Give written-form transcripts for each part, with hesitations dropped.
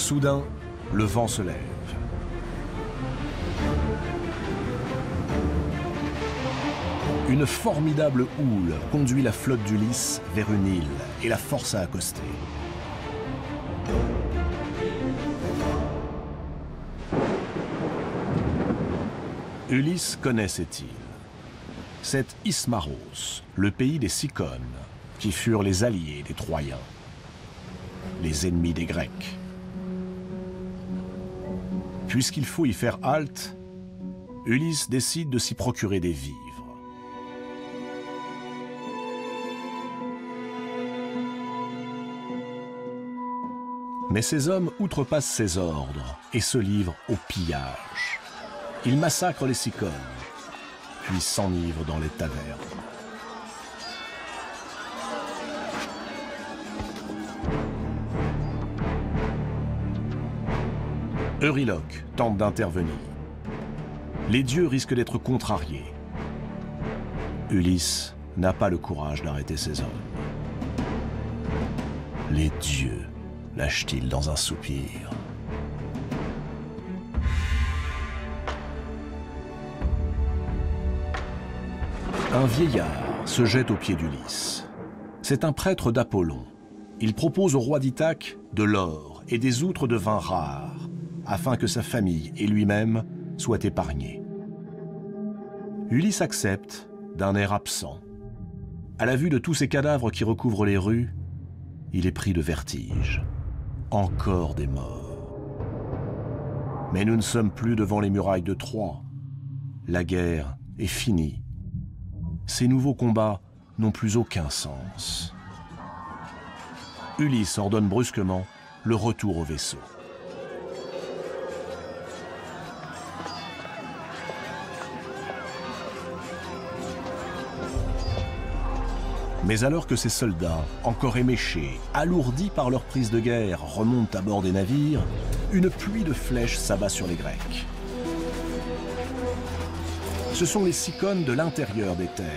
Soudain, le vent se lève. Une formidable houle conduit la flotte d'Ulysse vers une île et la force à accoster. Ulysse connaît cette île. C'est Ismaros, le pays des Cicones, qui furent les alliés des Troyens, les ennemis des Grecs. Puisqu'il faut y faire halte, Ulysse décide de s'y procurer des vivres. Mais ces hommes outrepassent ses ordres et se livrent au pillage. Ils massacrent les Cicones, puis s'enivrent dans les tavernes. Euryloque tente d'intervenir. Les dieux risquent d'être contrariés. Ulysse n'a pas le courage d'arrêter ces hommes. Les dieux, lâche-t-il dans un soupir. Un vieillard se jette aux pieds d'Ulysse. C'est un prêtre d'Apollon. Il propose au roi d'Ithaque de l'or et des outres de vin rares, afin que sa famille et lui-même soient épargnés. Ulysse accepte d'un air absent. À la vue de tous ces cadavres qui recouvrent les rues, il est pris de vertige. Encore des morts. Mais nous ne sommes plus devant les murailles de Troie. La guerre est finie. Ces nouveaux combats n'ont plus aucun sens. Ulysse ordonne brusquement le retour au vaisseau. Mais alors que ces soldats, encore éméchés, alourdis par leur prise de guerre, remontent à bord des navires, une pluie de flèches s'abat sur les Grecs. Ce sont les Cicones de l'intérieur des terres,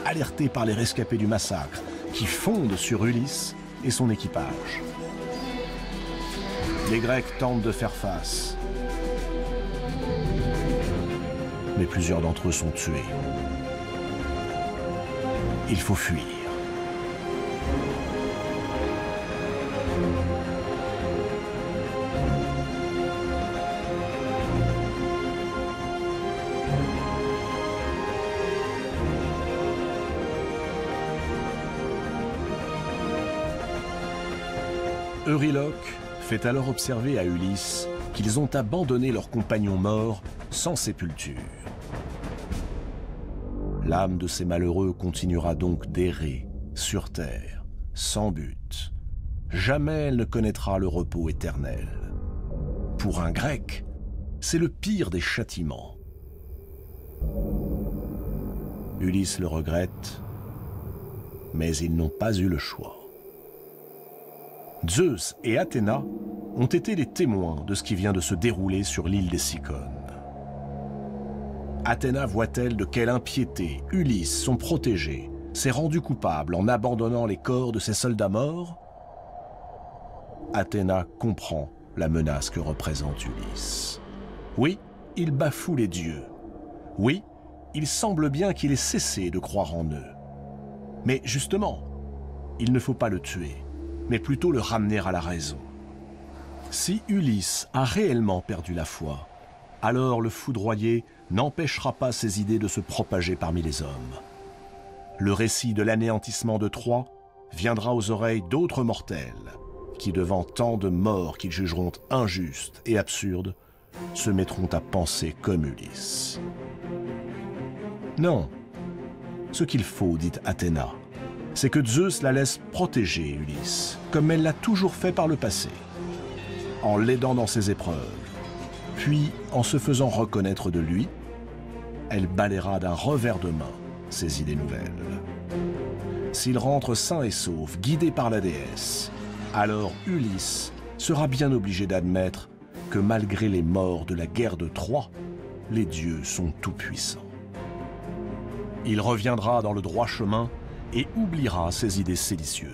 alertés par les rescapés du massacre, qui fondent sur Ulysse et son équipage. Les Grecs tentent de faire face, mais plusieurs d'entre eux sont tués. Il faut fuir. Euryloque fait alors observer à Ulysse qu'ils ont abandonné leurs compagnons morts sans sépulture. L'âme de ces malheureux continuera donc d'errer sur terre, sans but. Jamais elle ne connaîtra le repos éternel. Pour un Grec, c'est le pire des châtiments. Ulysse le regrette, mais ils n'ont pas eu le choix. Zeus et Athéna ont été les témoins de ce qui vient de se dérouler sur l'île des Cicones. Athéna voit-elle de quelle impiété Ulysse, son protégé, s'est rendu coupable en abandonnant les corps de ses soldats morts? Athéna comprend la menace que représente Ulysse. Oui, il bafoue les dieux. Oui, il semble bien qu'il ait cessé de croire en eux. Mais justement, il ne faut pas le tuer, mais plutôt le ramener à la raison. Si Ulysse a réellement perdu la foi, alors le foudroyé n'empêchera pas ses idées de se propager parmi les hommes. Le récit de l'anéantissement de Troie viendra aux oreilles d'autres mortels qui, devant tant de morts qu'ils jugeront injustes et absurdes, se mettront à penser comme Ulysse. Non, ce qu'il faut, dit Athéna, c'est que Zeus la laisse protéger Ulysse, comme elle l'a toujours fait par le passé, en l'aidant dans ses épreuves. Puis, en se faisant reconnaître de lui, elle balayera d'un revers de main ses idées nouvelles. S'il rentre sain et sauf, guidé par la déesse, alors Ulysse sera bien obligé d'admettre que malgré les morts de la guerre de Troie, les dieux sont tout-puissants. Il reviendra dans le droit chemin et oubliera ses idées séditieuses.